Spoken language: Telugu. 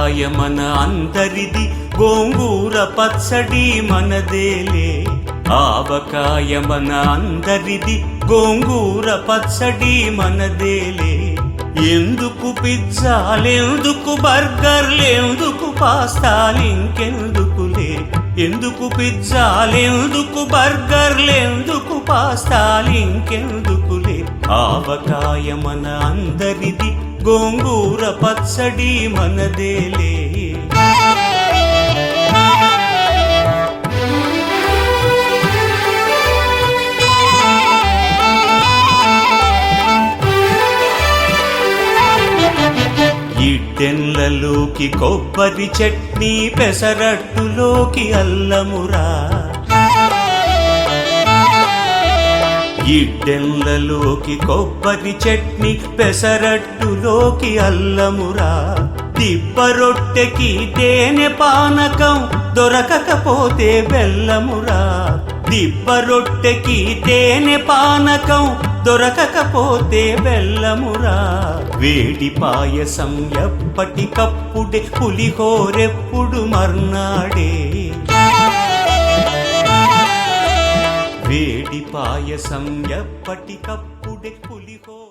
ఆవకాయ మన అందరిది, గోంగూర పచ్చడి మనదేలే. ఆవకాయ మన అందరిది, గోంగూర పచ్చడి మనదేలే. ఎందుకు పిజ్జాలెందుకు బర్గర్లెందుకు పాస్తాలింకెందుకులే. ఎందుకు పిజ్జాలెందుకు బర్గర్లెందుకు పాస్తాలింకెందుకులే. ఆవకాయ మన అందరిది, గోంగూర పచ్చడి మనదేలే. ఇడ్డెన్లలోకి కొబ్బరి చట్నీ, పెసరట్టులోకి అల్లమురా. ఇడ్డెన్లలోకి కొబ్బరి చట్నీ, పెసరట్టులోకి అల్లమురా. దిబ్బ రొట్టెకి తేనె పానకం, దొరకకపోతే బెల్లమురా. దిబ్బ రొట్టెకి తేనె పానకం, దొరకకపోతే బెల్లమురా. వేడి పాయసం ఎప్పటికప్పుడే, పులిహోరెప్పుడు మర్నాడే. వేడి పాయసం ఎప్పటికప్పుడే, పులిహోర